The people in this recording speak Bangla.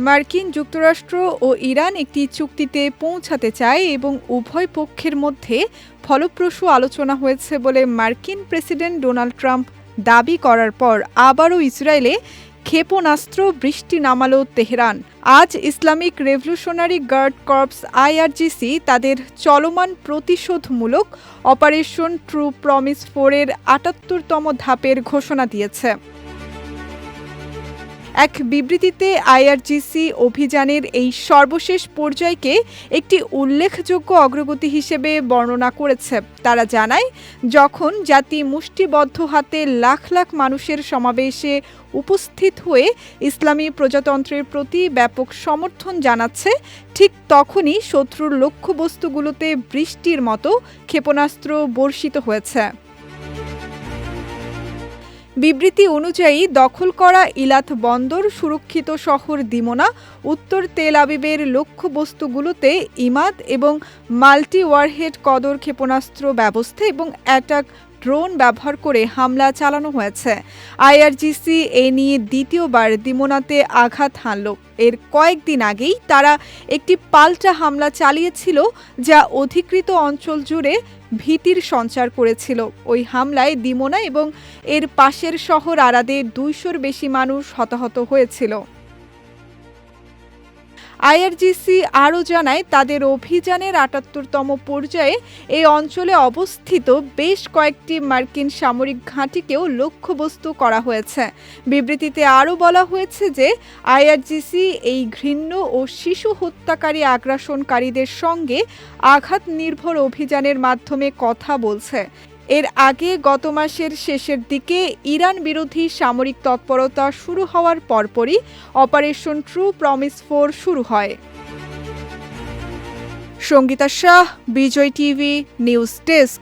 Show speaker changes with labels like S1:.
S1: মার্কিন যুক্তরাষ্ট্র ও ইরান একটি চুক্তিতে পৌঁছাতে চায় এবং উভয় পক্ষের মধ্যে ফলপ্রসূ আলোচনা হয়েছে বলে মার্কিন প্রেসিডেন্ট ডোনাল্ড ট্রাম্প দাবি করার পর আবারও ইসরায়েলে ক্ষেপণাস্ত্র বৃষ্টি নামালো তেহরান। আজ Islamic revolutionary guard corps IRGC তাদের চলমান প্রতিশোধমূলক অপারেশন ট্রু প্রমিস 4-এর ৭৮তম ধাপের ঘোষণা দিয়েছে। এক বিবৃতিতে IRGC অভিযানের এই সর্বশেষ পর্যায়কে একটি উল্লেখযোগ্য অগ্রগতি হিসেবে বর্ণনা করেছে। তারা জানায়, যখন জাতি মুষ্টিবদ্ধ হাতে লাখ লাখ মানুষের সমাবেশে উপস্থিত হয়ে ইসলামী প্রজাতন্ত্রের প্রতি ব্যাপক সমর্থন জানাচ্ছে, ঠিক তখনই শত্রুর লক্ষ্যবস্তুগুলোতে বৃষ্টির মতো ক্ষেপণাস্ত্র বর্ষিত হয়েছে। বিবৃতি অনুযায়ী দখল করা ইলাত বন্দর, সুরক্ষিত শহর দিমোনা, উত্তর তেল আবিবের লক্ষ্যবস্তুগুলোতে ইমাদ এবং মাল্টি ওয়ারহেড কদর ক্ষেপণাস্ত্র ব্যবস্থা এবং অ্যাটাক ড্রোন ব্যবহার করে হামলা চালানো হয়েছে। IRGC এ নিয়ে দ্বিতীয়বার দিমোনাতে আঘাত হানল। এর কয়েকদিন আগেই তারা একটি পাল্টা হামলা চালিয়েছিল, যা অধিকৃত অঞ্চল জুড়ে ভীতির সঞ্চার করেছিল। ওই হামলায় দিমোনা এবং এর পাশের শহর আরাদে ২০০-র বেশি মানুষ হতাহত হয়েছিল। IRGC আরও জানায়, তাদের অভিযানের ৭৮তম পর্যায়ে এই অঞ্চলে অবস্থিত বেশ কয়েকটি মার্কিন সামরিক ঘাঁটিকেও লক্ষ্যবস্তু করা হয়েছে। বিবৃতিতে আরও বলা হয়েছে যে IRGC এই ঘৃণ্য ও শিশু হত্যাকারী আগ্রাসনকারীদের সঙ্গে আঘাত নির্ভর অভিযানের মাধ্যমে কথা বলছে। এর আগে গত মাসের শেষের দিকে ইরান বিরোধী সামরিক তৎপরতা শুরু হওয়ার পরপরই অপারেশন ট্রু প্রমিস 4 শুরু হয়। সঙ্গীতা শাহ, বিজয় টিভি নিউজ ডেস্ক।